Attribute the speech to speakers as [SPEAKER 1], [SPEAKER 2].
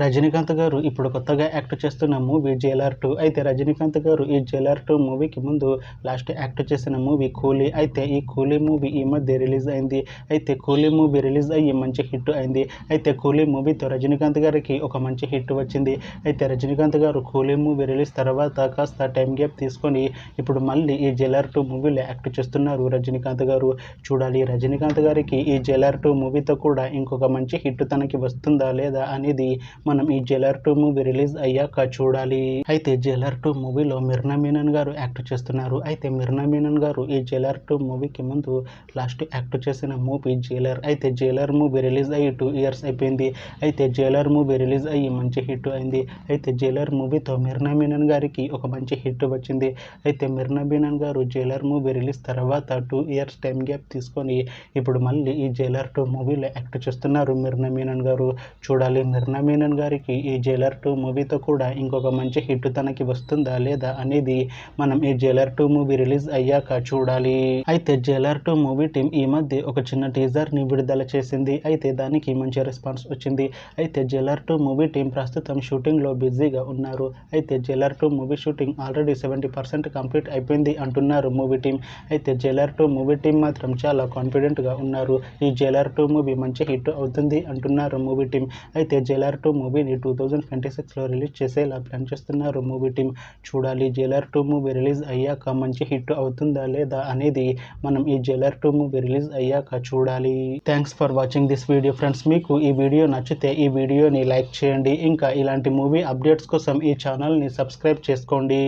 [SPEAKER 1] రజనీకాంత్ గారు ఇప్పుడు కొత్తగా యాక్ట్ చేస్తున్న మూవీ జైలర్ 2. అయితే రజనీకాంత్ గారు ఈ జైలర్ 2 మూవీకి ముందు లాస్ట్ యాక్ట్ చేసిన మూవీ కూలీ. అయితే ఈ కూలీ మూవీ ఈ మధ్య రిలీజ్ అయింది. అయితే కూలీ మూవీ రిలీజ్ అయ్యి మంచి హిట్ అయింది. అయితే కూలీ మూవీతో రజనీకాంత్ గారికి ఒక మంచి హిట్ వచ్చింది. అయితే రజనీకాంత్ గారు కూలీ మూవీ రిలీజ్ తర్వాత కాస్త టైం గ్యాప్ తీసుకొని ఇప్పుడు మళ్ళీ ఈ జైలర్ 2 మూవీలో యాక్ట్ చేస్తున్నారు రజనీకాంత్ గారు. చూడాలి రజనీకాంత్ గారికి ఈ జైలర్ 2 మూవీతో కూడా ఇంకొక మంచి హిట్ తనకి వస్తుందా లేదా అనేది మనం ఈ జైలర్ 2 మూవీ రిలీజ్ అయ్యాక చూడాలి. అయితే జైలర్ 2 మూవీలో మిర్నా మీనన్ గారు యాక్ట్ చేస్తున్నారు. అయితే మిర్నా మీనన్ గారు ఈ జైలర్ 2 మూవీకి ముందు లాస్ట్ యాక్ట్ చేసిన మూవీ జైలర్. అయితే జైలర్ మూవీ రిలీజ్ అయ్యి 2 ఇయర్స్ అయిపోయింది. అయితే జైలర్ మూవీ రిలీజ్ అయ్యి మంచి హిట్ అయింది. అయితే జైలర్ మూవీతో మిర్నా మీనన్ గారికి ఒక మంచి హిట్ వచ్చింది. అయితే మిర్నా మీనన్ గారు జైలర్ మూవీ రిలీజ్ తర్వాత 2 ఇయర్స్ టైం గ్యాప్ తీసుకొని ఇప్పుడు మళ్ళీ ఈ జైలర్ 2 మూవీలో యాక్ట్ చేస్తున్నారు మిర్నా మీనన్ గారు. చూడాలి మిర్నా మీనన్ గారికి ఈ జైలర్ 2 మూవీతో కూడా ఇంకొక మంచి హిట్ తనకి వస్తుందా లేదా అనేది మనం ఈ జైలర్ 2 మూవీ రిలీజ్ అయ్యాక చూడాలి. అయితే జైలర్ 2 మూవీ టీం ఈ మధ్య ఒక చిన్న టీజర్ ని విడుదల చేసింది. అయితే దానికి మంచి రెస్పాన్స్ వచ్చింది. అయితే జైలర్ 2 మూవీ టీం ప్రస్తుతం షూటింగ్ లో బిజీగా ఉన్నారు. అయితే Jailer 2 movie shooting already 70% complete అయిపోయింది అంటున్నారు మూవీ టీం. అయితే జైలర్ 2 మూవీ టీం మాత్రం చాలా కాన్ఫిడెంట్ గా ఉన్నారు. ఈ జైలర్ 2 మూవీ మంచి హిట్ అవుతుంది అంటున్నారు మూవీ టీం. అయితే జైలర్ 2 మూవీని 2026లో రిలీజ్ చేసేలా ప్లాన్ చేస్తున్నారు మూవీ టీం. చూడాలి జైలర్ 2 మూవీ రిలీజ్ అయ్యాక మంచి హిట్ అవుతుందా లేదా అనేది మనం ఈ జైలర్ 2 మూవీ రిలీజ్ అయ్యాక చూడాలి. Thanks for watching this video friends. మీకు ఈ వీడియో నచ్చితే ఈ వీడియోని లైక్ చేయండి. ఇంకా ఇలాంటి మూవీ అప్డేట్స్ కోసం ఈ ఛానల్ని సబ్స్క్రైబ్ చేసుకోండి.